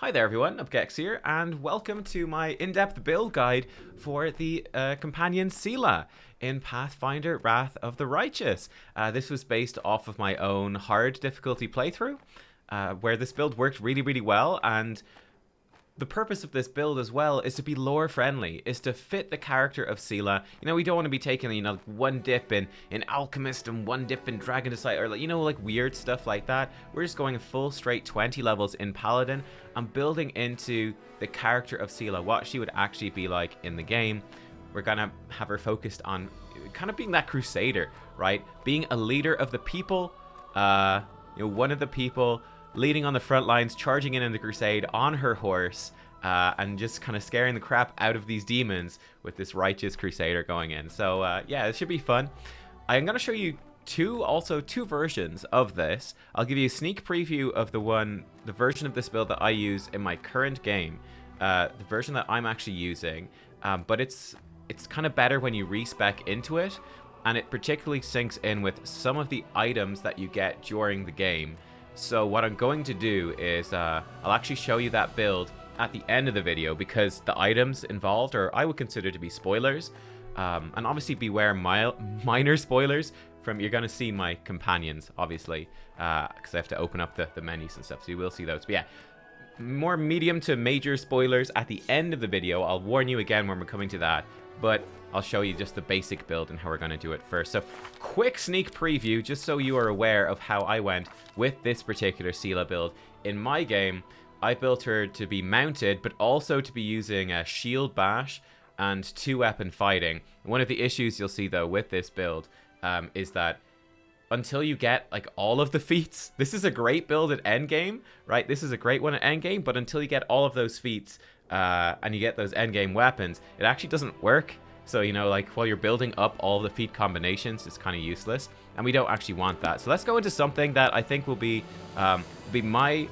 Hi there everyone, Nubkeks here, and welcome to my in-depth build guide for the companion Seelah in Pathfinder Wrath of the Righteous. This was based off of my own hard difficulty playthrough, where this build worked really well, and the purpose of this build as well is to be lore friendly, is to fit the character of Seelah. You know, we don't want to be taking, one dip in Alchemist and one dip in Dragon Disciple, or like weird stuff like that. We're just going a full straight 20 levels in Paladin and building into the character of Seelah, what she would actually be like in the game. We're gonna have her focused on kind of being that crusader, right? Being a leader of the people, one of the people, leading on the front lines, charging in the crusade on her horse, and just kind of scaring the crap out of these demons with this righteous crusader going in. So yeah, it should be fun. I'm going to show you two versions of this. I'll give you a sneak preview of the version of this build that I use in my current game, the version that I'm actually using, but it's kind of better when you respec into it, and it particularly syncs in with some of the items that you get during the game. So what I'm going to do is I'll actually show you that build at the end of the video, because the items involved are, I would consider, to be spoilers, and obviously beware minor spoilers from, you're going to see my companions, obviously, because I have to open up the menus and stuff, so you will see those. But yeah, more medium to major spoilers at the end of the video. I'll warn you again when we're coming to that, but I'll show you just the basic build and how we're going to do it first. So, quick sneak preview, just so you are aware of how I went with this particular Seelah build. In my game, I built her to be mounted, but also to be using a shield bash and 2-weapon fighting. One of the issues you'll see, though, with this build is that until you get like all of the feats, this is a great build at endgame, right? This is a great one at endgame, but until you get all of those feats and you get those endgame weapons, it actually doesn't work. So, like while you're building up all the feat combinations, it's kind of useless, and we don't actually want that. So let's go into something that I think will be my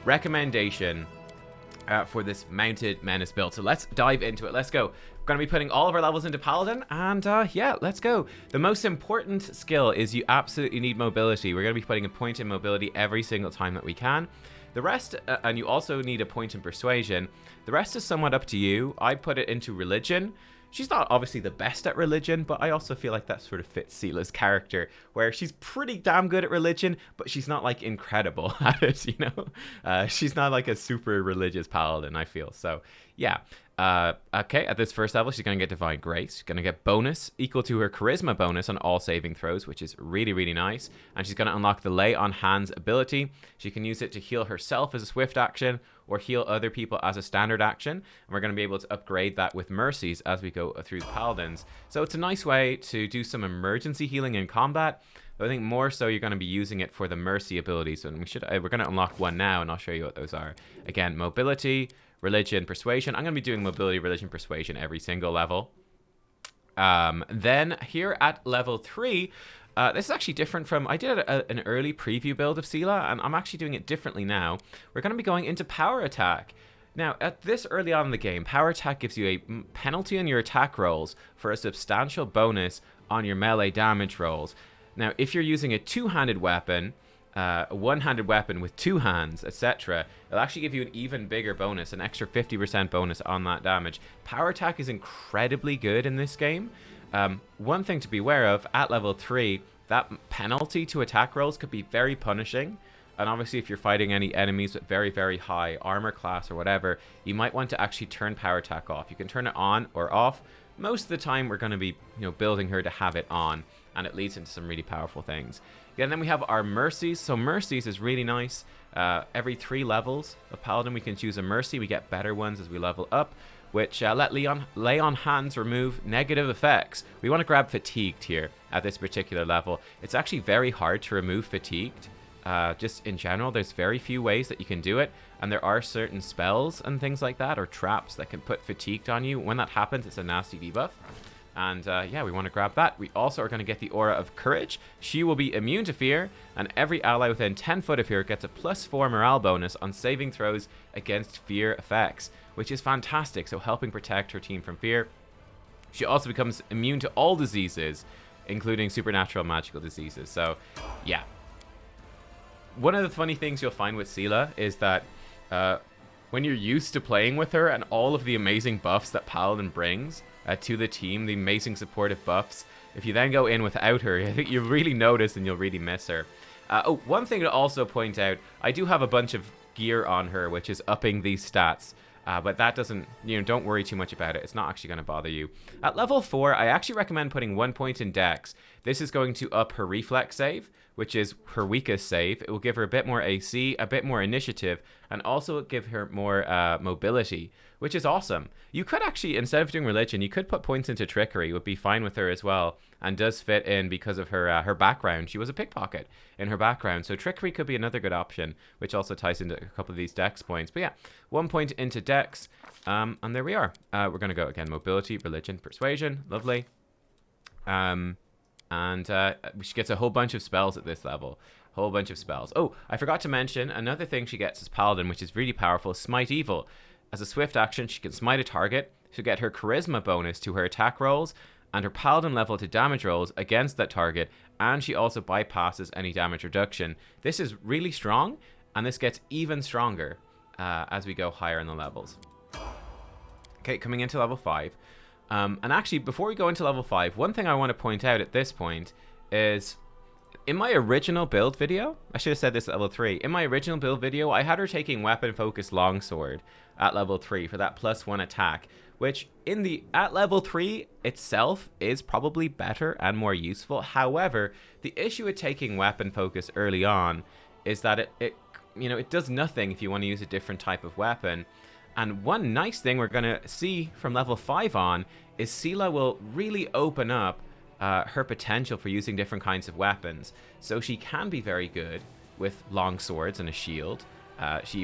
recommendation for this mounted menace build. So let's dive into it. Let's go. We're going to be putting all of our levels into Paladin, and yeah, let's go. The most important skill is you absolutely need mobility. We're going to be putting a point in mobility every single time that we can. The rest, and you also need a point in persuasion. The rest is somewhat up to you. I put it into religion. She's not obviously the best at religion, but I also feel like that sort of fits Seelah's character, where she's pretty damn good at religion, but she's not like incredible at it, She's not like a super religious paladin, I feel. So yeah. Okay, at this first level, she's going to get Divine Grace. She's going to get bonus equal to her Charisma bonus on all saving throws, which is really nice. And she's going to unlock the Lay on Hands ability. She can use it to heal herself as a swift action or heal other people as a standard action. And we're going to be able to upgrade that with Mercies as we go through the Paladins. So it's a nice way to do some emergency healing in combat. But I think more so you're going to be using it for the Mercy abilities. And we're going to unlock one now, and I'll show you what those are. Again, mobility, religion, persuasion. I'm going to be doing mobility, religion, persuasion every single level. Then here at level 3, this is actually different from, I did an early preview build of Seelah, and I'm actually doing it differently now. We're going to be going into power attack. Now, at this early on in the game, power attack gives you a penalty on your attack rolls for a substantial bonus on your melee damage rolls. Now, if you're using a two-handed weapon, a one-handed weapon with two hands, etc., it'll actually give you an even bigger bonus, an extra 50% bonus on that damage. Power attack is incredibly good in this game. One thing to be aware of, at level 3, that penalty to attack rolls could be very punishing. And obviously, if you're fighting any enemies with very high armor class or whatever, you might want to actually turn power attack off. You can turn it on or off. Most of the time, we're going to be building her to have it on, and it leads into some really powerful things. Yeah, and then we have our Mercies. So Mercies is really nice. Every 3 levels of Paladin, we can choose a Mercy. We get better ones as we level up, which let Lay on Hands remove negative effects. We want to grab Fatigued here at this particular level. It's actually very hard to remove Fatigued. Just in general, there's very few ways that you can do it, and there are certain spells and things like that, or traps that can put Fatigued on you. When that happens, it's a nasty debuff. And yeah, we want to grab that. We also are going to get the Aura of Courage. She will be immune to fear, and every ally within 10 foot of her gets a +4 morale bonus on saving throws against fear effects, which is fantastic, so helping protect her team from fear. She also becomes immune to all diseases, including supernatural magical diseases. So yeah. One of the funny things you'll find with Seelah is that when you're used to playing with her and all of the amazing buffs that Paladin brings to the team, the amazing supportive buffs, if you then go in without her, I think you'll really notice and you'll really miss her. Oh, one thing to also point out, I do have a bunch of gear on her, which is upping these stats. But that doesn't, don't worry too much about it. It's not actually going to bother you. At level 4, I actually recommend putting 1 point in Dex. This is going to up her reflex save, which is her weakest save. It will give her a bit more AC, a bit more initiative, and also give her more mobility, which is awesome. You could actually, instead of doing religion, you could put points into trickery. It would be fine with her as well, and does fit in because of her her background. She was a pickpocket in her background, so trickery could be another good option, which also ties into a couple of these Dex points. But yeah, 1 point into Dex, and there we are. We're going to go again, mobility, religion, persuasion, lovely. And she gets a whole bunch of spells at this level. Whole bunch of spells. Oh, I forgot to mention, another thing she gets as Paladin, which is really powerful, Smite Evil. As a swift action, she can smite a target. She'll get her charisma bonus to her attack rolls, and her Paladin level to damage rolls against that target, and she also bypasses any damage reduction. This is really strong, and this gets even stronger as we go higher in the levels. Okay, coming into level 5. And actually, before we go into level 5, one thing I want to point out at this point is, in my original build video, I should have said this at level 3, in my original build video, I had her taking Weapon Focus Longsword at level 3 for that +1 attack, which at level 3 itself is probably better and more useful. However, the issue with taking Weapon Focus early on is that it does nothing if you want to use a different type of weapon. And one nice thing we're going to see from level 5 on is Seelah will really open up her potential for using different kinds of weapons. So she can be very good with long swords and a shield. She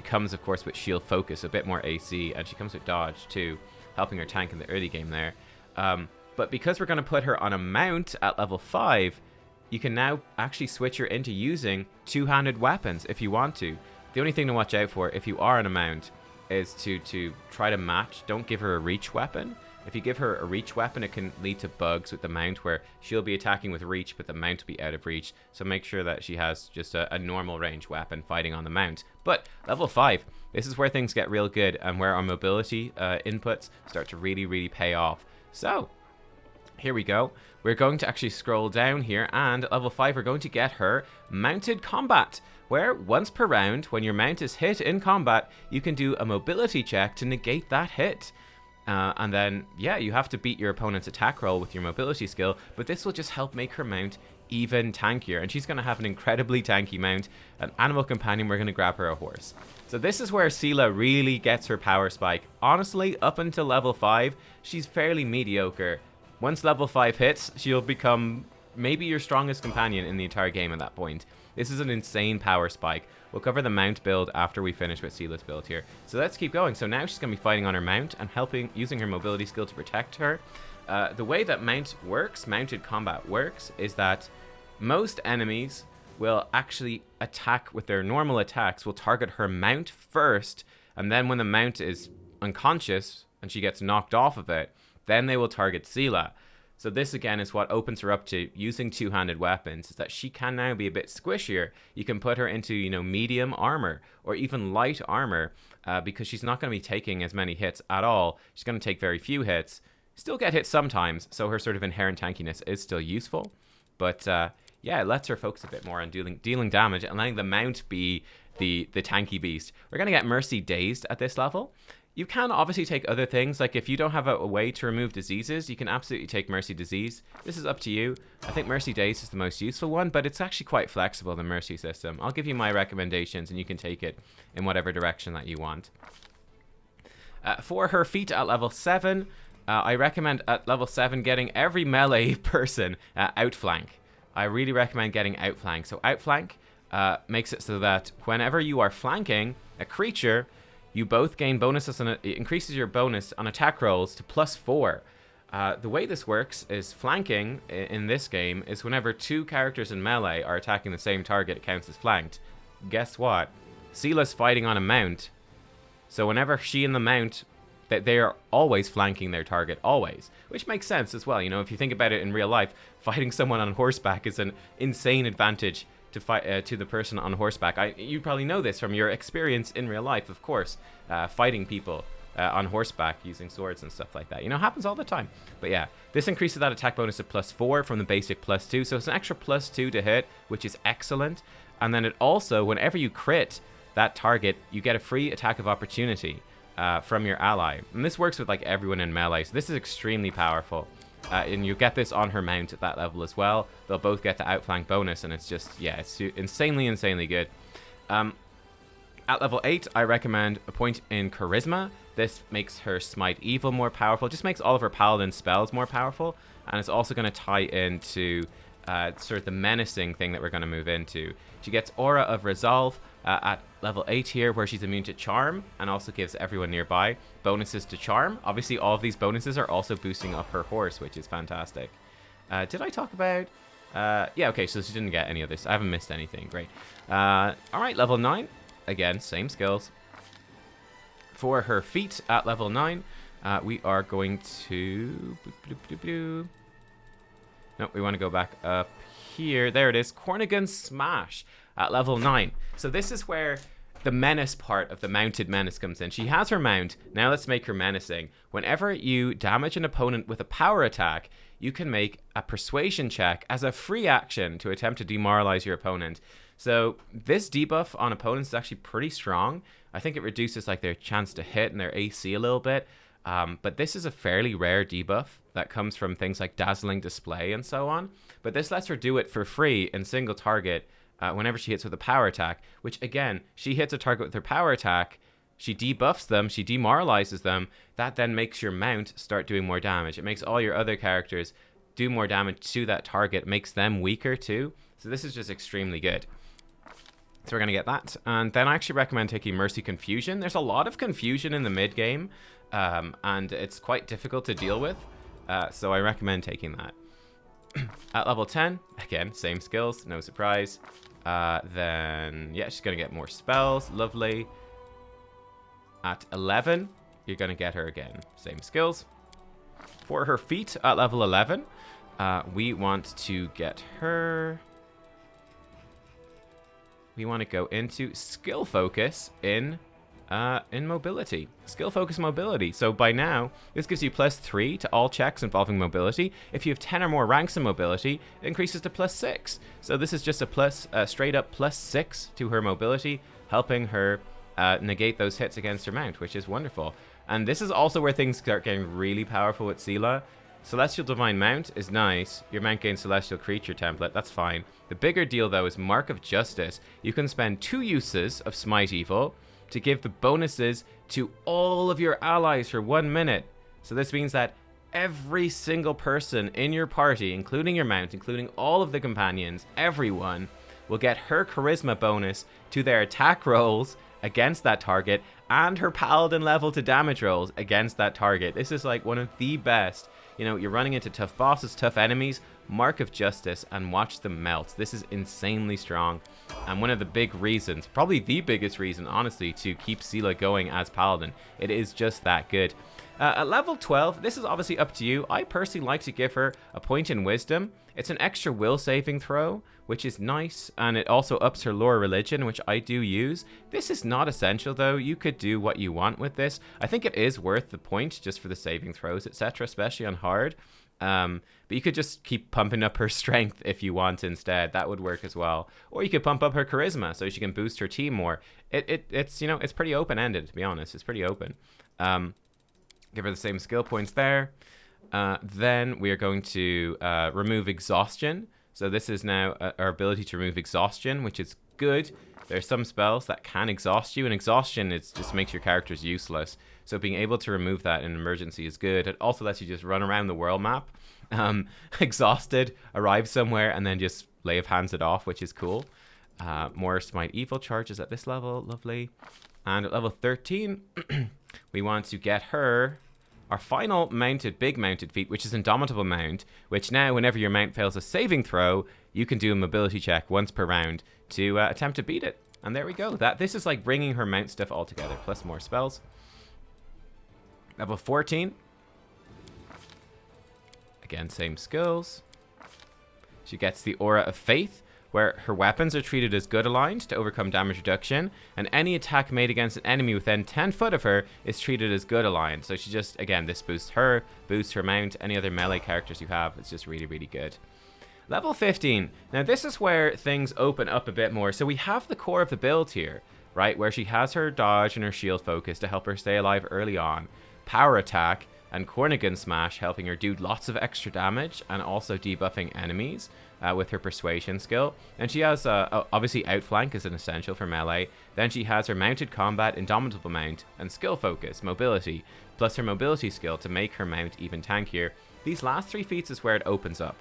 comes, of course, with shield focus, a bit more AC, and she comes with dodge too, helping her tank in the early game there. But because we're going to put her on a mount at level 5, you can now actually switch her into using two-handed weapons if you want to. The only thing to watch out for if you are on a mount is to try to match. Don't give her a reach weapon. If you give her a reach weapon, it can lead to bugs with the mount where she'll be attacking with reach, but the mount will be out of reach. So make sure that she has just a normal range weapon fighting on the mount. But level 5, this is where things get real good and where our mobility inputs start to really, really pay off. So here we go. We're going to actually scroll down here, and at level 5, we're going to get her mounted combat, where once per round, when your mount is hit in combat, you can do a mobility check to negate that hit. And then, yeah, you have to beat your opponent's attack roll with your mobility skill, but this will just help make her mount even tankier. And she's going to have an incredibly tanky mount. An animal companion, we're going to grab her a horse. So this is where Seelah really gets her power spike. Honestly, up until level 5, she's fairly mediocre. Once level 5 hits, she'll become maybe your strongest companion in the entire game at that point. This is an insane power spike. We'll cover the mount build after we finish with Seelah's build here. So let's keep going. So now she's going to be fighting on her mount and using her mobility skill to protect her. The way that mounted combat works, is that most enemies will actually attack with their normal attacks, will target her mount first, and then when the mount is unconscious and she gets knocked off of it, then they will target Seelah. So this again is what opens her up to using two-handed weapons, is that she can now be a bit squishier. You can put her into, medium armor or even light armor because she's not going to be taking as many hits at all. She's going to take very few hits, still get hit sometimes, so her sort of inherent tankiness is still useful. But yeah, it lets her focus a bit more on dealing damage and letting the mount be the tanky beast. We're going to get Mercy Dazed at this level. You can obviously take other things, like if you don't have a way to remove diseases, you can absolutely take Mercy Disease. This is up to you. I think Mercy Daze is the most useful one, but it's actually quite flexible, the Mercy system. I'll give you my recommendations and you can take it in whatever direction that you want. For her feat at level 7, I recommend at level 7 getting every melee person outflank. I really recommend getting outflank. So outflank makes it so that whenever you are flanking a creature, you both gain bonuses it increases your bonus on attack rolls to +4. The way this works is flanking in this game is whenever two characters in melee are attacking the same target, it counts as flanked. Guess what? Seelah's fighting on a mount. So whenever she and the mount, they are always flanking their target, always. Which makes sense as well. If you think about it in real life, fighting someone on horseback is an insane advantage to fight to the person on horseback. You probably know this from your experience in real life, of course, fighting people on horseback using swords and stuff like that. You know, happens all the time. But yeah, this increases that attack bonus to +4 from the basic +2. So it's an extra +2 to hit, which is excellent. And then it also, whenever you crit that target, you get a free attack of opportunity from your ally. And this works with like everyone in melee. So this is extremely powerful. And you get this on her mount at that level as well. They'll both get the outflank bonus, and it's just, yeah, it's insanely good. At level 8, I recommend a point in Charisma. This makes her Smite Evil more powerful. Just makes all of her Paladin spells more powerful. And it's also going to tie into sort of the menacing thing that we're going to move into. She gets Aura of Resolve at level 8 here, where she's immune to Charm, and also gives everyone nearby bonuses to Charm. Obviously, all of these bonuses are also boosting up her horse, which is fantastic. Did I talk about... yeah, okay, so she didn't get any of this. I haven't missed anything. Great. Alright, level 9. Again, same skills. For her feat at level 9, we are going to... No, we want to go back up here. There it is. Cornigan Smash at level 9. So this is where the menace part of the mounted menace comes in. She has her mount. Now let's make her menacing. Whenever you damage an opponent with a power attack, you can make a persuasion check as a free action to attempt to demoralize your opponent. So this debuff on opponents is actually pretty strong. I think it reduces like their chance to hit and their AC a little bit. But this is a fairly rare debuff that comes from things like Dazzling Display and so on. But this lets her do it for free in single target whenever she hits with a power attack, which again, she hits a target with her power attack, she debuffs them, she demoralizes them. That then makes your mount start doing more damage. It makes all your other characters do more damage to that target, makes them weaker too. So this is just extremely good. So we're going to get that. And then I actually recommend taking Mercy Confusion. There's a lot of confusion in the mid game. And it's quite difficult to deal with, so I recommend taking that. At level 10, again, same skills, no surprise. Then, yeah, she's going to get more spells, lovely. At 11, you're going to get her again, same skills. For her feat at level 11, we want to get her... We want to go into Skill Focus in mobility. Skill focus mobility. So by now, this gives you +3 to all checks involving mobility. If you have 10 or more ranks in mobility, it increases to +6. So this is just a straight up +6 to her mobility, helping her negate those hits against her mount, which is wonderful. And this is also where things start getting really powerful with Seelah. Celestial Divine Mount is nice. Your mount gains Celestial Creature template. That's fine. The bigger deal, though, is Mark of Justice. You can spend 2 uses of Smite Evil to give the bonuses to all of your allies for 1 minute. So this means that every single person in your party, including your mount, including all of the companions, everyone, will get her charisma bonus to their attack rolls against that target and her paladin level to damage rolls against that target. This is like one of the best. You know, you're running into tough bosses, tough enemies, Mark of Justice, and watch them melt. This is insanely strong. And one of the big reasons, probably the biggest reason, honestly, to keep Seelah going as Paladin. It is just that good. At level 12, this is obviously up to you. I personally like to give her a point in Wisdom. It's an extra will saving throw, which is nice, and it also ups her lore religion, which I do use. This is not essential, though. You could do what you want with this. I think it is worth the point just for the saving throws, etc., especially on hard. But you could just keep pumping up her strength if you want instead. That would work as well. Or you could pump up her charisma so she can boost her team more. It's, you know, it's pretty open-ended, to be honest. It's pretty open. Give her the same skill points there. Then we are going to remove exhaustion. So this is now our ability to remove exhaustion, which is good. There's some spells that can exhaust you, and exhaustion just makes your characters useless. So being able to remove that in an emergency is good. It also lets you just run around the world map, exhausted, arrive somewhere, and then just lay of hands it off, which is cool. More Smite Evil charges at this level, lovely. And at level 13, we want to get her our final big mounted feat, which is Indomitable Mount, which now, whenever your mount fails a saving throw, you can do a mobility check once per round to attempt to beat it. And there we go. This is like bringing her mount stuff all together, plus more spells. Level 14. Again, same skills. She gets the Aura of Faith, where her weapons are treated as good aligned to overcome damage reduction, and any attack made against an enemy within 10 foot of her is treated as good aligned. So she just, again, this boosts her mount, any other melee characters you have. It's just really, really good. Level 15. Now this is where things open up a bit more. So we have the core of the build here, right, where she has her dodge and her shield focus to help her stay alive early on. Power attack and Cornigan Smash helping her do lots of extra damage and also debuffing enemies with her persuasion skill. And she has, obviously, outflank is an essential for melee. Then she has her mounted combat, indomitable mount, and skill focus, mobility, plus her mobility skill to make her mount even tankier. These last 3 feats is where it opens up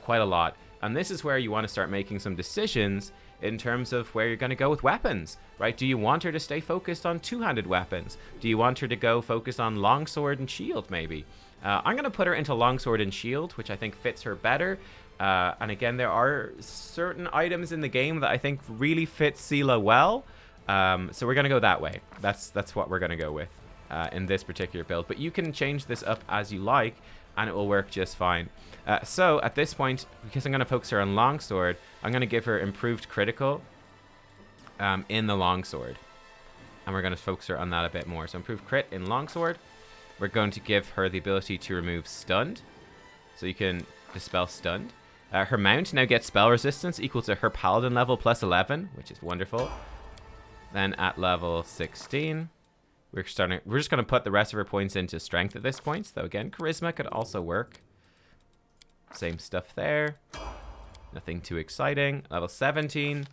quite a lot. And this is where you want to start making some decisions in terms of where you're going to go with weapons, right? Do you want her to stay focused on two-handed weapons? Do you want her to go focus on longsword and shield, maybe? I'm going to put her into longsword and shield, which I think fits her better. And again, there are certain items in the game that I think really fit Seelah well. So we're going to go that way. That's what we're going to go with in this particular build. But you can change this up as you like, and it will work just fine. So at this point, because I'm going to focus her on longsword, I'm going to give her improved critical in the longsword. And we're going to focus her on that a bit more. So improved crit in longsword. We're going to give her the ability to remove stunned. So you can dispel stunned. Her mount now gets spell resistance equal to her paladin level plus 11, which is wonderful. Then at level 16, we're just going to put the rest of her points into strength at this point. So again, charisma could also work. Same stuff there. Nothing too exciting. Level 17.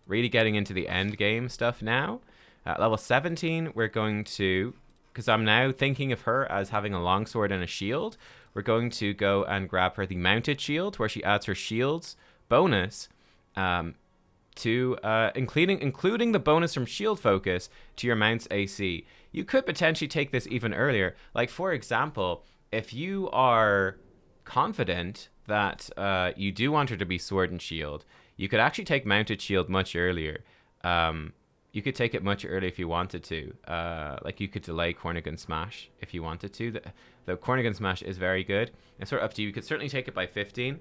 Really getting into the end game stuff now. At level 17, we're going to, because I'm now thinking of her as having a longsword and a shield, we're going to go and grab her the mounted shield, where she adds her shields bonus to including the bonus from shield focus to your mount's AC. You could potentially take this even earlier. Like, for example, if you are confident that you do want her to be sword and shield, you could actually take mounted shield much earlier. You could take it much earlier if you wanted to. Like, you could delay Cornigan Smash if you wanted to. The Cornigan Smash is very good. It's sort of up to you. You could certainly take it by 15.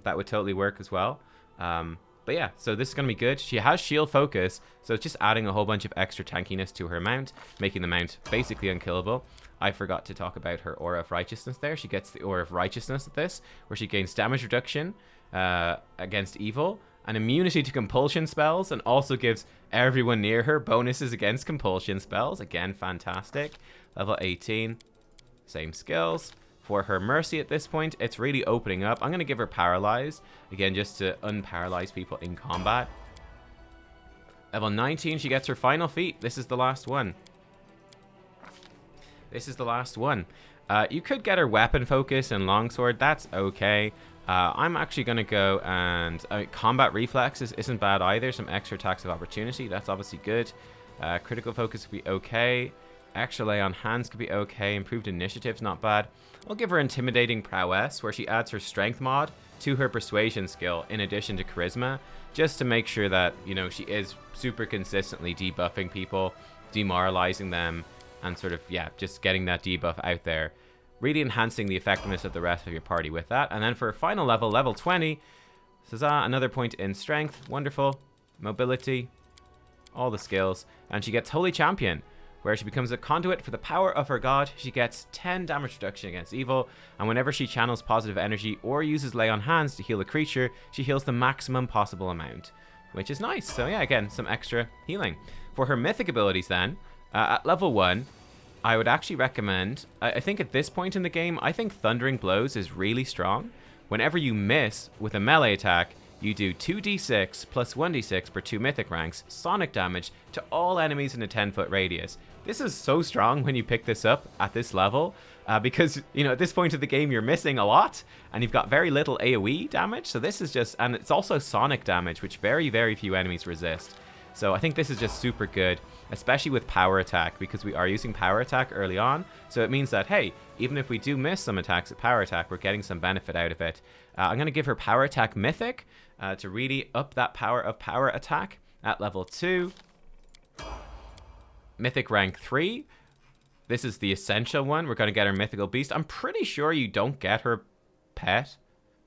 That would totally work as well. But yeah, so this is going to be good. She has shield focus, so it's just adding a whole bunch of extra tankiness to her mount, making the mount basically unkillable. I forgot to talk about her Aura of Righteousness there. She gets the Aura of Righteousness at this, where she gains damage reduction against evil, and immunity to compulsion spells, and also gives everyone near her bonuses against compulsion spells. Again, fantastic. Level 18, same skills. For her mercy at this point, it's really opening up. I'm going to give her paralyzed, again, just to unparalyze people in combat. Level 19, she gets her final feat. This is the last one. This is the last one. You could get her weapon focus and longsword. That's okay. I'm actually going to go and combat reflexes isn't bad either. Some extra attacks of opportunity. That's obviously good. Critical focus could be okay. Extra lay on hands could be okay. Improved initiative's not bad. I'll give her intimidating prowess, where she adds her strength mod to her persuasion skill in addition to charisma, just to make sure that, you know, she is super consistently debuffing people, demoralizing them, and sort of, yeah, just getting that debuff out there. Really enhancing the effectiveness of the rest of your party with that. And then for final level, level 20, another point in strength. Wonderful. Mobility. All the skills. And she gets Holy Champion, where she becomes a conduit for the power of her god. She gets 10 damage reduction against evil, and whenever she channels positive energy or uses lay on hands to heal a creature, she heals the maximum possible amount, which is nice. So yeah, again, some extra healing. For her mythic abilities then, at level 1, I would actually recommend, I think at this point in the game, I think Thundering Blows is really strong. Whenever you miss with a melee attack, you do 2d6 plus 1d6 per 2 mythic ranks, sonic damage to all enemies in a 10-foot radius. This is so strong when you pick this up at this level, because, you know, at this point of the game, you're missing a lot, and you've got very little AoE damage, so this is just, and it's also sonic damage, which very, very few enemies resist. So I think this is just super good, especially with power attack, because we are using power attack early on, so it means that, hey, even if we do miss some attacks at power attack, we're getting some benefit out of it. I'm going to give her power attack mythic to really up that power of power attack at level 2. Mythic rank 3. This is the essential one. We're going to get her mythical beast. I'm pretty sure you don't get her pet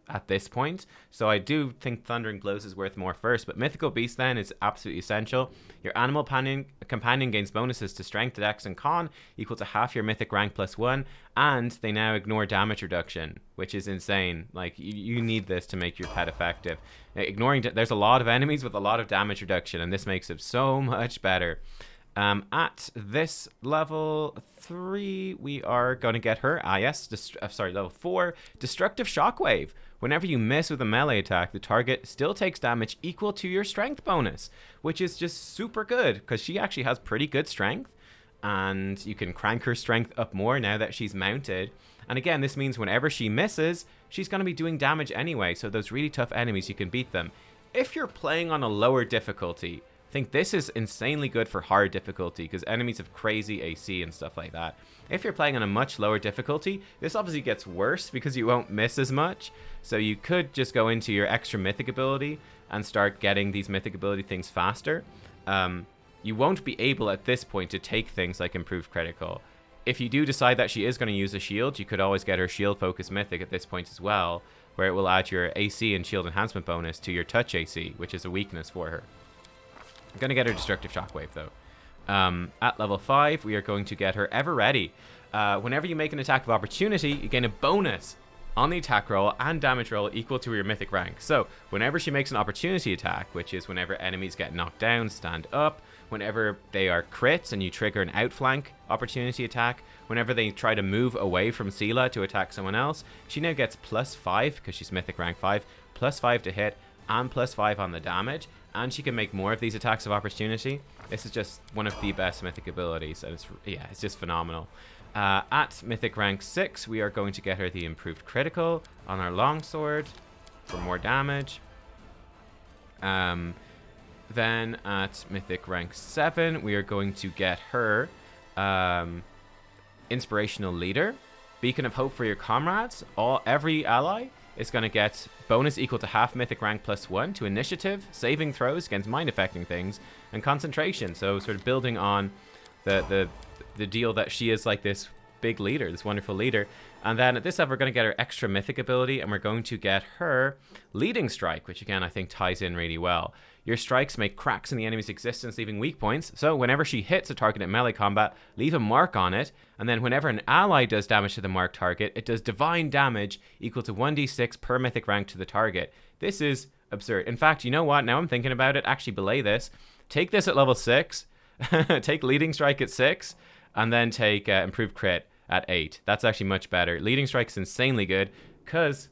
at this point. So I do think Thundering Blows is worth more first, but Mythical Beast then is absolutely essential. Your animal companion gains bonuses to strength, dex, and con equal to half your mythic rank +1, and they now ignore damage reduction, which is insane. Like, you need this to make your pet effective. There's a lot of enemies with a lot of damage reduction, and this makes it so much better. At this level 3, we are going to get her, level 4, Destructive Shockwave. Whenever you miss with a melee attack, the target still takes damage equal to your strength bonus, which is just super good, because she actually has pretty good strength, and you can crank her strength up more now that she's mounted. And again, this means whenever she misses, she's going to be doing damage anyway, so those really tough enemies, you can beat them. If you're playing on a lower difficulty, I think this is insanely good for hard difficulty, because enemies have crazy AC and stuff like that. If you're playing on a much lower difficulty, this obviously gets worse because you won't miss as much. So you could just go into your extra mythic ability and start getting these mythic ability things faster. You won't be able at this point to take things like improved critical. If you do decide that she is going to use a shield, you could always get her shield focus mythic at this point as well, where it will add your AC and shield enhancement bonus to your touch AC, which is a weakness for her. I'm going to get her Destructive Shockwave, though. At level 5, we are going to get her Ever Ready. Whenever you make an attack of opportunity, you gain a bonus on the attack roll and damage roll equal to your mythic rank. So, whenever she makes an opportunity attack, which is whenever enemies get knocked down, stand up, whenever they are crits and you trigger an outflank opportunity attack, whenever they try to move away from Seelah to attack someone else, she now gets +5, because she's mythic rank 5, +5 to hit and +5 on the damage. And she can make more of these attacks of opportunity. This is just one of the best mythic abilities, and it's just phenomenal. At mythic rank 6, we are going to get her the improved critical on our longsword for more damage. Then at mythic rank 7, we are going to get her Inspirational Leader, Beacon of Hope for your comrades. Every ally is going to get bonus equal to half mythic rank +1 to initiative, saving throws against mind affecting things, and concentration. So sort of building on the deal that she is like this big leader, this wonderful leader. And then at this level, we're going to get her extra mythic ability, and we're going to get her Leading Strike, which again I think ties in really well. Your strikes make cracks in the enemy's existence, leaving weak points. So whenever she hits a target in melee combat, leave a mark on it. And then whenever an ally does damage to the marked target, it does divine damage equal to 1d6 per mythic rank to the target. This is absurd. In fact, you know what? Now I'm thinking about it. Actually, belay this. Take this at level 6. Take Leading Strike at 6. And then take Improved Crit at 8. That's actually much better. Leading Strike is insanely good, because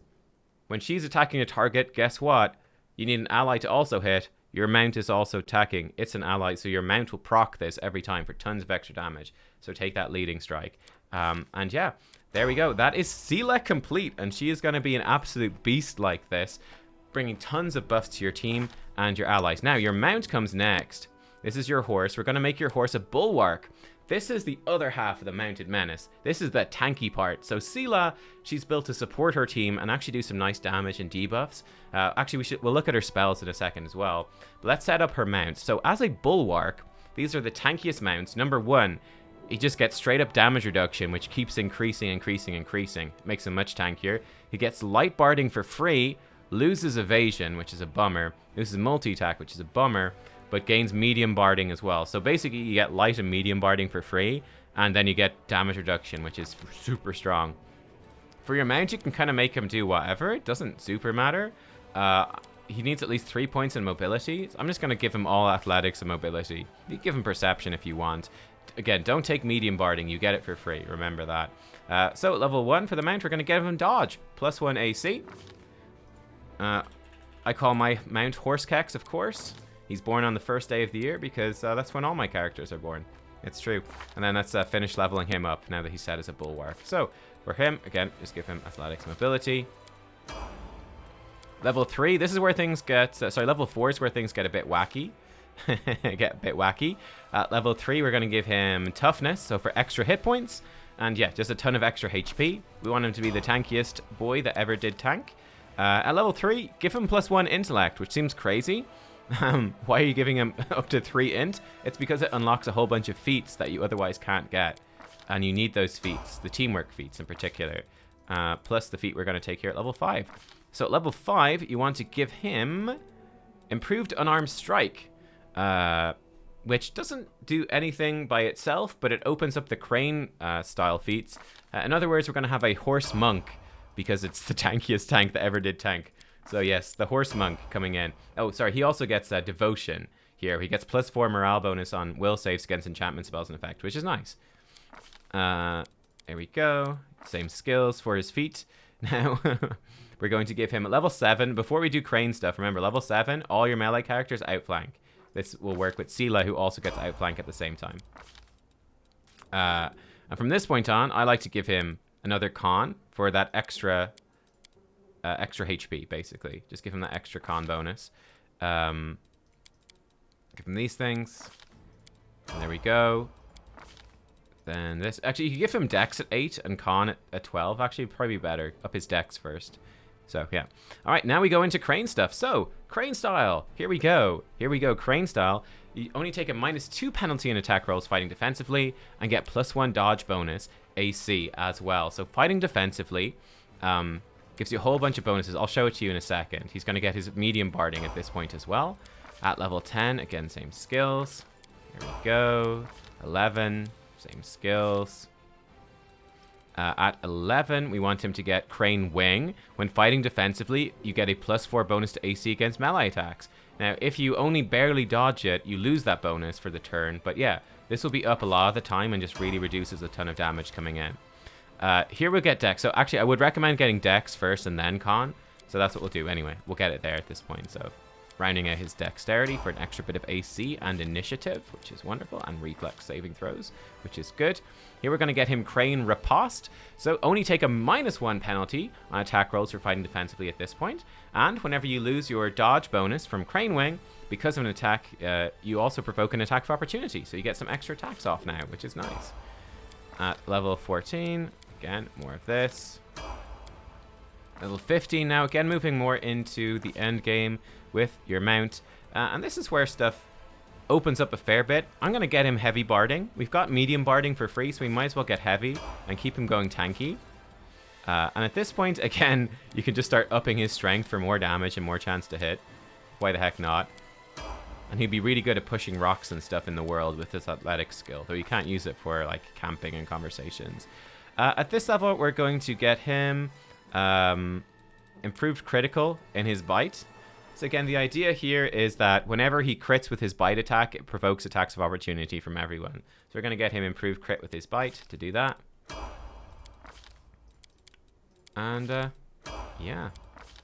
when she's attacking a target, guess what? You need an ally to also hit. Your mount is also attacking. It's an ally, so your mount will proc this every time for tons of extra damage. So take that Leading Strike. And yeah, there we go. That is Seelah complete, and she is going to be an absolute beast like this, bringing tons of buffs to your team and your allies. Now, your mount comes next. This is your horse. We're going to make your horse a Bulwark. This is the other half of the Mounted Menace. This is the tanky part. So Seelah, she's built to support her team and actually do some nice damage and debuffs. Actually, we'll look at her spells in a second as well. But let's set up her mount. So as a Bulwark, these are the tankiest mounts. Number 1, he just gets straight up damage reduction, which keeps increasing. Makes him much tankier. He gets light barding for free, loses evasion, which is a bummer, loses multi-attack, which is a bummer, but gains medium barding as well. So basically you get light and medium barding for free, and then you get damage reduction, which is super strong. For your mount, you can kind of make him do whatever. It doesn't super matter. He needs at least 3 points in mobility. So I'm just going to give him all athletics and mobility. You can give him perception if you want. Again, don't take medium barding. You get it for free. Remember that. So at level 1 for the mount, we're going to give him dodge. +1 AC. I call my mount Horsekeks, of course. He's born on the first day of the year because that's when all my characters are born. It's true. And then let's finish leveling him up now that he's set as a Bulwark. So for him, again, just give him athletics mobility. Level 3, this is where things get... level 4 is where things get a bit wacky. At level 3, we're going to give him toughness, so for extra hit points. And yeah, just a ton of extra HP. We want him to be the tankiest boy that ever did tank. At level 3, give him +1 intellect, which seems crazy. Why are you giving him up to 3 int? It's because it unlocks a whole bunch of feats that you otherwise can't get. And you need those feats, the teamwork feats in particular. Plus the feat we're going to take here at level 5. So at level 5, you want to give him improved unarmed strike, which doesn't do anything by itself, but it opens up the crane style feats. In other words, we're going to have a horse monk, because it's the tankiest tank that ever did tank. So yes, the horse monk coming in. Oh, sorry, he also gets devotion here. He gets +4 morale bonus on will saves against enchantment spells and effect, which is nice. There we go. Same skills for his feat. Now, we're going to give him at level 7. Before we do crane stuff, remember, level 7, all your melee characters outflank. This will work with Seelah, who also gets outflank at the same time. And from this point on, I like to give him another con for that extra HP, basically. Just give him that extra con bonus. Give him these things. And there we go. Then this. Actually, you can give him dex at 8 and con at 12. Actually, probably better. Up his dex first. So, yeah. All right, now we go into crane stuff. So, crane style. Here we go. Here we go, crane style. You only take a -2 penalty in attack rolls fighting defensively and get +1 dodge bonus AC as well. So, fighting defensively gives you a whole bunch of bonuses. I'll show it to you in a second. He's going to get his medium barding at this point as well. At level 10, again, same skills. Here we go. 11, same skills. At 11, we want him to get Crane Wing. When fighting defensively, you get a +4 bonus to AC against melee attacks. Now, if you only barely dodge it, you lose that bonus for the turn. But yeah, this will be up a lot of the time and just really reduces a ton of damage coming in. Here we'll get Dex. So actually, I would recommend getting Dex first and then Con. So that's what we'll do anyway. We'll get it there at this point. So rounding out his dexterity for an extra bit of AC and initiative, which is wonderful, and reflex saving throws, which is good. Here we're going to get him Crane Riposte. So only take a -1 penalty on attack rolls for fighting defensively at this point. And whenever you lose your dodge bonus from Crane Wing, because of an attack, you also provoke an attack of opportunity. So you get some extra attacks off now, which is nice. At level 14, again, more of this. Level 15 now, again moving more into the end game with your mount. And this is where stuff opens up a fair bit. I'm going to get him heavy barding. We've got medium barding for free, so we might as well get heavy and keep him going tanky. And at this point, again, you can just start upping his strength for more damage and more chance to hit. Why the heck not? And he'd be really good at pushing rocks and stuff in the world with this athletic skill, though you can't use it for like camping and conversations. At this level, we're going to get him improved critical in his bite. So again, the idea here is that whenever he crits with his bite attack, it provokes attacks of opportunity from everyone. So we're going to get him improved crit with his bite to do that. And yeah,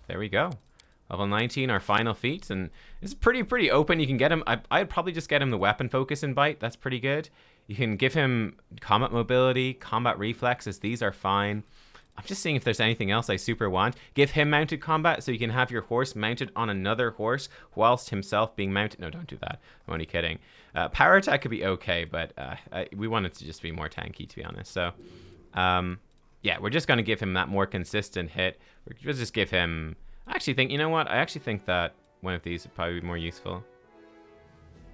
there we go. Level 19, our final feats, and it's pretty open. You can get him. I'd probably just get him the weapon focus and bite. That's pretty good. You can give him combat mobility, combat reflexes. These are fine. I'm just seeing if there's anything else I super want. Give him mounted combat, so you can have your horse mounted on another horse whilst himself being mounted. No, don't do that. I'm only kidding. Power attack could be okay, but we want it to just be more tanky, to be honest. So, yeah, we're just going to give him that more consistent hit. We'll just give him... I actually think, you know what? I actually think that one of these would probably be more useful.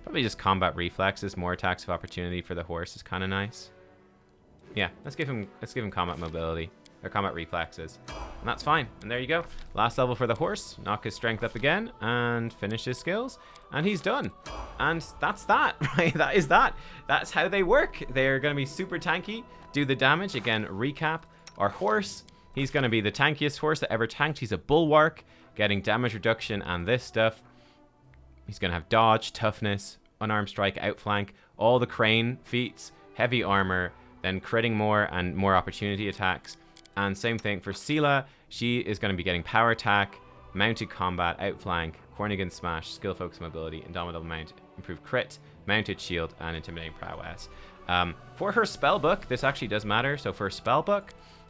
Probably just combat reflexes, more attacks of opportunity for the horse is kind of nice. Yeah, let's give him combat mobility. Or combat reflexes. And that's fine. And there you go. Last level for the horse. Knock his strength up again and finish his skills. And he's done. And that's that, right? That is that. That's how they work. They're going to be super tanky. Do the damage. Again, recap. Our horse. He's going to be the tankiest horse that ever tanked. He's a bulwark. Getting damage reduction and this stuff. He's going to have dodge, toughness, unarmed strike, outflank. All the crane feats. Heavy armor. Then critting more and more opportunity attacks. And same thing for Seelah. She is going to be getting power attack, mounted combat, outflank, Cornigan smash, skill focus mobility, indomitable mount, improved crit, mounted shield, and intimidating prowess. For her spellbook, this actually does matter. So for spellbook,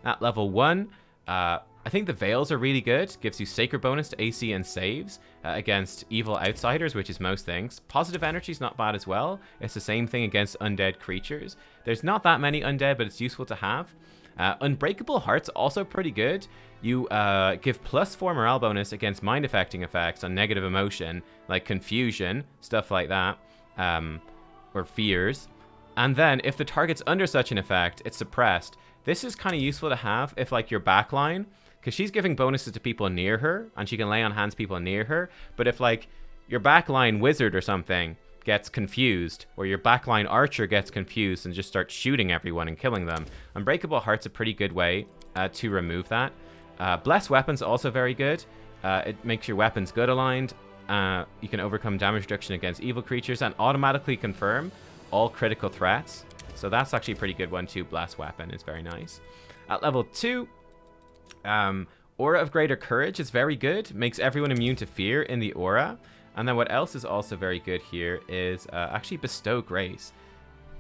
at level 1, I think the Veils are really good. Gives you sacred bonus to AC and saves against evil outsiders, which is most things. Positive energy is not bad as well. It's the same thing against undead creatures. There's not that many undead, but it's useful to have. Unbreakable Heart's also pretty good. You give +4 morale bonus against mind affecting effects on negative emotion, like confusion, stuff like that, or fears. And then if the target's under such an effect, it's suppressed. This is kind of useful to have if like your backline because she's giving bonuses to people near her, and she can lay on hands people near her. But if, like, your backline wizard or something gets confused, or your backline archer gets confused and just starts shooting everyone and killing them, Unbreakable Heart's a pretty good way to remove that. Blessed Weapon's also very good. It makes your weapons good aligned. You can overcome damage reduction against evil creatures and automatically confirm all critical threats. So that's actually a pretty good one too. Blessed Weapon is very nice. At level 2, Aura of Greater Courage is very good. Makes everyone immune to fear in the aura. And then what else is also very good here is actually Bestow Grace.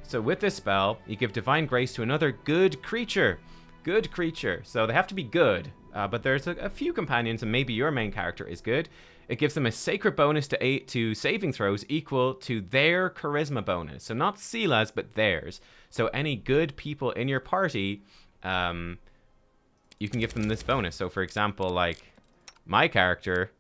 So with this spell, you give Divine Grace to another good creature. Good creature. So they have to be good. But there's a few companions, and maybe your main character is good. It gives them a sacred bonus to saving throws equal to their charisma bonus. So not Seelah's, but theirs. So any good people in your party, you can give them this bonus. So for example, like my character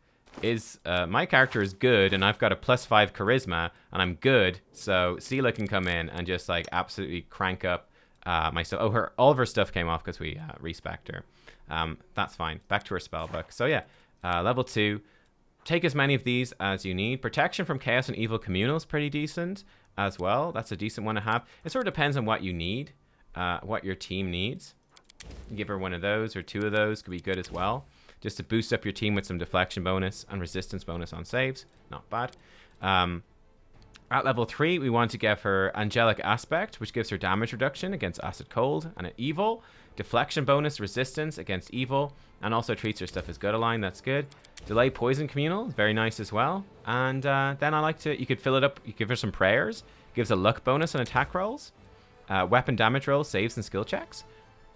is good, and I've got a +5 charisma, and I'm good. So Seelah can come in and just like absolutely crank up my stuff. Oh, all of her stuff came off because we respec'd her. That's fine. Back to her spellbook. So yeah, level 2. Take as many of these as you need. Protection from Chaos and Evil Communal is pretty decent as well. That's a decent one to have. It sort of depends on what you need, what your team needs. Give her one of those or 2 of those could be good as well. Just to boost up your team with some deflection bonus and resistance bonus on saves. Not bad. At level 3, we want to give her Angelic Aspect, which gives her damage reduction against Acid Cold and an Evil. Deflection bonus, resistance against Evil, and also treats her stuff as good aligned. That's good. Delay Poison Communal, very nice as well. And then I like to, you could fill it up, you give her some prayers. Gives a luck bonus on attack rolls. Weapon damage rolls, saves, and skill checks.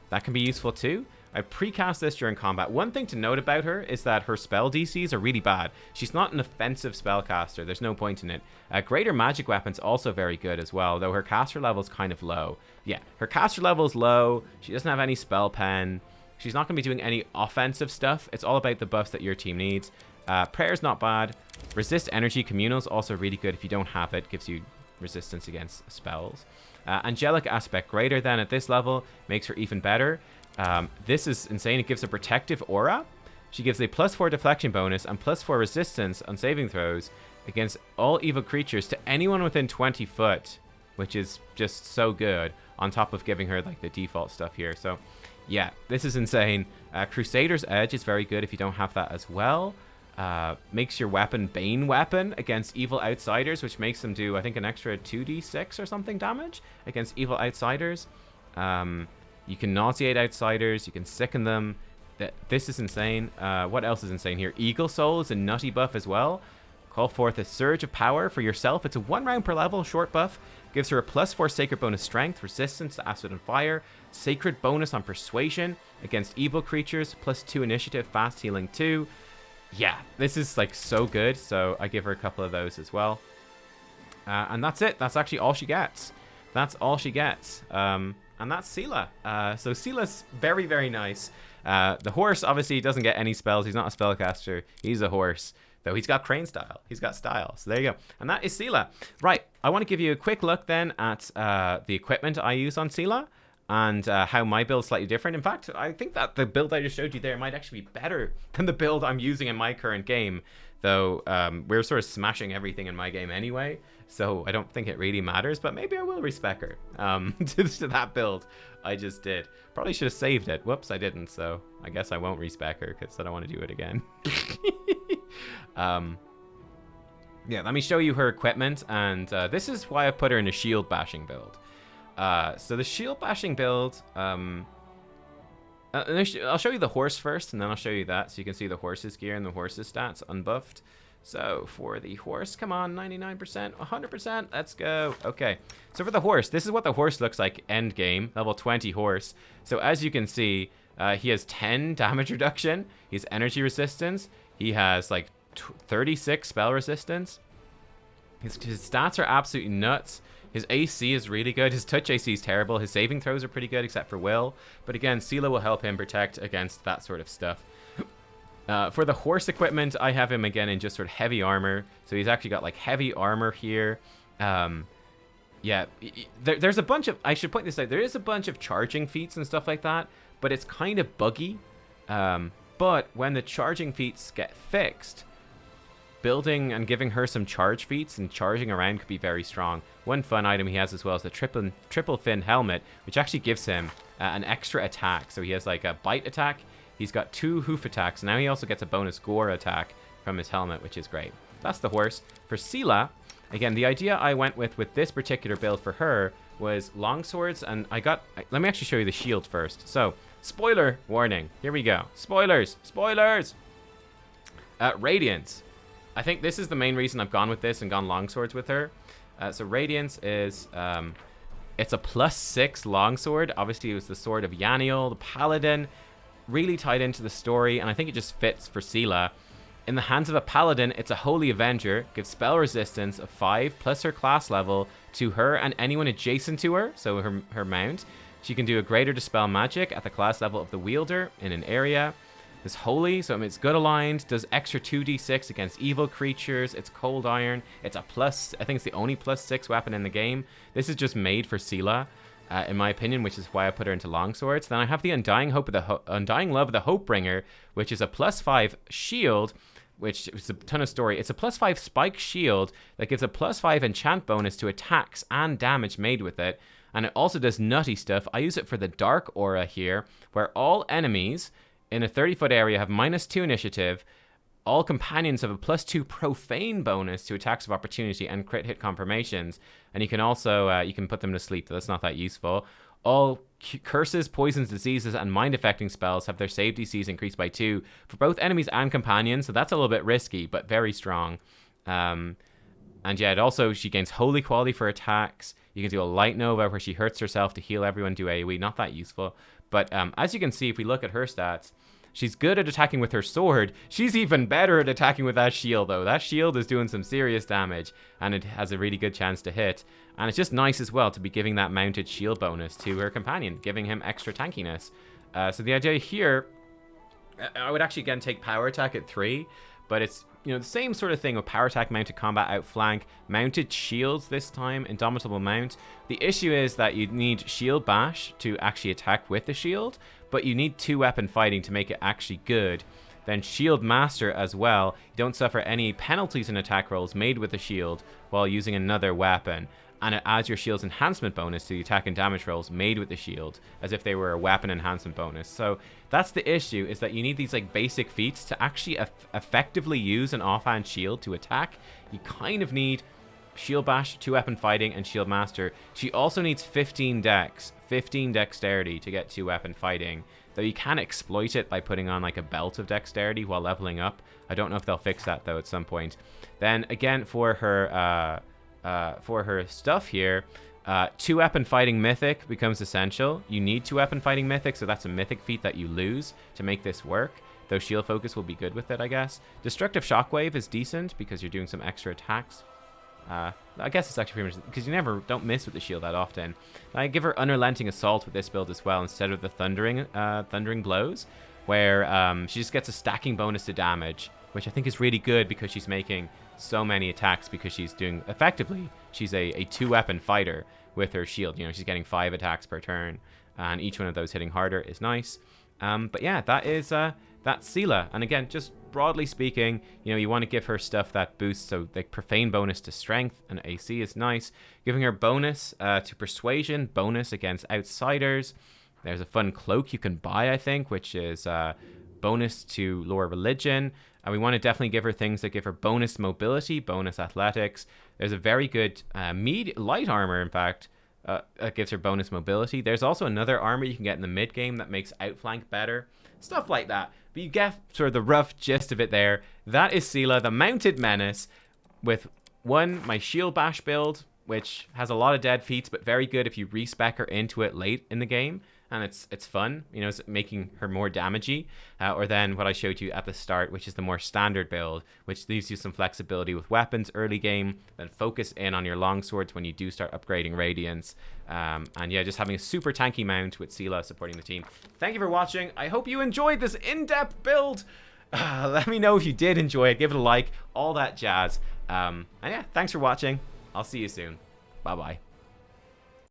That can be useful too. I precast this during combat. One thing to note about her is that her spell DCs are really bad. She's not an offensive spellcaster. There's no point in it. Greater Magic Weapon's also very good as well, though her caster level's kind of low. Yeah, her caster level's low. She doesn't have any spell pen. She's not going to be doing any offensive stuff. It's all about the buffs that your team needs. Prayer's not bad. Resist Energy Communal's also really good if you don't have it. Gives you resistance against spells. Angelic Aspect greater than at this level makes her even better. This is insane. It gives a protective aura. She gives a +4 deflection bonus and +4 resistance on saving throws against all evil creatures to anyone within 20 foot, which is just so good, on top of giving her like the default stuff here. So yeah, this is insane. Crusader's Edge is very good if you don't have that as well. Makes your weapon Bane Weapon against evil outsiders, which makes them do, I think, an extra 2d6 or something damage against evil outsiders. You can nauseate outsiders. You can sicken them. This is insane. What else is insane here? Eagle Soul is a nutty buff as well. Call forth a Surge of Power for yourself. It's a 1 round per level short buff. Gives her a +4 Sacred bonus Strength, Resistance to Acid and Fire, Sacred bonus on Persuasion against evil creatures, +2 Initiative, Fast Healing 2. Yeah, this is like so good. So I give her a couple of those as well. And that's it. That's actually all she gets. That's all she gets. And that's Seelah. So Seelah's very, very nice. The horse obviously doesn't get any spells. He's not a spellcaster. He's a horse. Though he's got crane style. He's got style. So there you go. And that is Seelah. Right. I want to give you a quick look then at the equipment I use on Seelah. And how my build's slightly different. In fact, I think that the build I just showed you there might actually be better than the build I'm using in my current game. Though we're sort of smashing everything in my game anyway. So I don't think it really matters. But maybe I will respec her to that build I just did. Probably should have saved it. Whoops, I didn't. So I guess I won't respec her because I don't want to do it again. Yeah, let me show you her equipment. And this is why I put her in a shield bashing build. So the shield bashing build, I'll show you the horse first, and then I'll show you that, so you can see the horse's gear and the horse's stats unbuffed. So for the horse, come on, 99%, 100%, let's go. Okay, so for the horse, this is what the horse looks like end game, level 20 horse. So as you can see, he has 10 damage reduction, he has energy resistance, he has like 36 spell resistance. His stats are absolutely nuts. His AC is really good. His touch AC is terrible. His saving throws are pretty good, except for will. But again, Seelah will help him protect against that sort of stuff. For the horse equipment, I have him again in just sort of heavy armor. So he's actually got like heavy armor here. Yeah, there's a bunch of, I should point this out, there is a bunch of charging feats and stuff like that, but it's kind of buggy. But when the charging feats get fixed, building and giving her some charge feats and charging around could be very strong. One fun item he has as well is the triple fin helmet, which actually gives him an extra attack. So he has like a bite attack. He's got 2 hoof attacks. Now he also gets a bonus gore attack from his helmet, which is great. That's the horse. For Seelah, again, the idea I went with this particular build for her was longswords, and let me actually show you the shield first. So, spoiler warning. Here we go. Spoilers. Spoilers. Radiance. I think this is the main reason I've gone with this and gone longswords with her. So Radiance is, it's a +6 longsword. Obviously, it was the sword of Yaniel, the paladin. Really tied into the story, and I think it just fits for Seelah. In the hands of a paladin, it's a holy avenger. Gives spell resistance of 5 plus her class level to her and anyone adjacent to her, so her mount. She can do a greater dispel magic at the class level of the wielder in an area. It's holy, so it's good aligned. Does extra 2d6 against evil creatures. It's cold iron. It's a plus, I think it's the only +6 weapon in the game. This is just made for Seelah, in my opinion, which is why I put her into longswords. Then I have the Undying Love of the Hopebringer, which is a +5 shield, which is a ton of story. It's a +5 spike shield that gives a +5 enchant bonus to attacks and damage made with it. And it also does nutty stuff. I use it for the Dark Aura here, where all enemies in a 30-foot area have -2 initiative. All companions have a +2 profane bonus to attacks of opportunity and crit hit confirmations. And you can also, you can put them to sleep, but that's not that useful. All curses, poisons, diseases, and mind-affecting spells have their save DCs increased by 2 for both enemies and companions, so that's a little bit risky, but very strong. And yeah, she gains holy quality for attacks. You can do a light nova where she hurts herself to heal everyone, do AoE, not that useful. But as you can see, if we look at her stats, she's good at attacking with her sword. She's even better at attacking with that shield, though. That shield is doing some serious damage, and it has a really good chance to hit. And it's just nice as well to be giving that mounted shield bonus to her companion, giving him extra tankiness. So the idea here, I would actually, again, take power attack at 3, but it's, the same sort of thing with power attack, mounted combat, outflank, mounted shields this time, indomitable mount. The issue is that you need shield bash to actually attack with the shield, but you need 2-weapon fighting to make it actually good. Then shield master as well. You don't suffer any penalties in attack rolls made with the shield while using another weapon. And it adds your shield's enhancement bonus to the attack and damage rolls made with the shield, as if they were a weapon enhancement bonus. So that's the issue, is that you need these like basic feats to actually effectively use an offhand shield to attack. You kind of need shield bash, 2-weapon fighting, and shield master. She also needs 15 dex, 15 dexterity to get 2-weapon fighting, though you can exploit it by putting on like a belt of dexterity while leveling up. I don't know if they'll fix that though at some point. Then again, for her stuff here, 2-weapon fighting mythic becomes essential. You need 2-weapon fighting mythic, so that's a mythic feat that you lose to make this work, though shield focus will be good with it, I guess. Destructive shockwave is decent because you're doing some extra attacks. I guess it's actually pretty much because you don't miss with the shield that often. I give her unrelenting assault with this build as well, instead of the thundering blows, where she just gets a stacking bonus to damage, which I think is really good because she's making so many attacks, because she's doing, effectively, she's a 2-weapon fighter with her shield. She's getting 5 attacks per turn, and each one of those hitting harder is nice. But yeah, that's Seelah. And again, just broadly speaking, you want to give her stuff that boosts, so like profane bonus to strength and AC is nice. Giving her bonus to persuasion, bonus against outsiders. There's a fun cloak you can buy, I think, which is bonus to lore religion. And we want to definitely give her things that give her bonus mobility, bonus athletics. There's a very good light armor, in fact, that gives her bonus mobility. There's also another armor you can get in the mid game that makes outflank better. Stuff like that. But you get sort of the rough gist of it there. That is Seelah, the Mounted Menace, with my shield bash build, which has a lot of dead feats, but very good if you respec her into it late in the game. And it's fun, it's making her more damagey. Or then what I showed you at the start, which is the more standard build, which leaves you some flexibility with weapons early game, then focus in on your longswords when you do start upgrading Radiance. And yeah, just having a super tanky mount with Seelah supporting the team. Thank you for watching. I hope you enjoyed this in-depth build. Let me know if you did enjoy it. Give it a like, all that jazz. And yeah, thanks for watching. I'll see you soon. Bye-bye.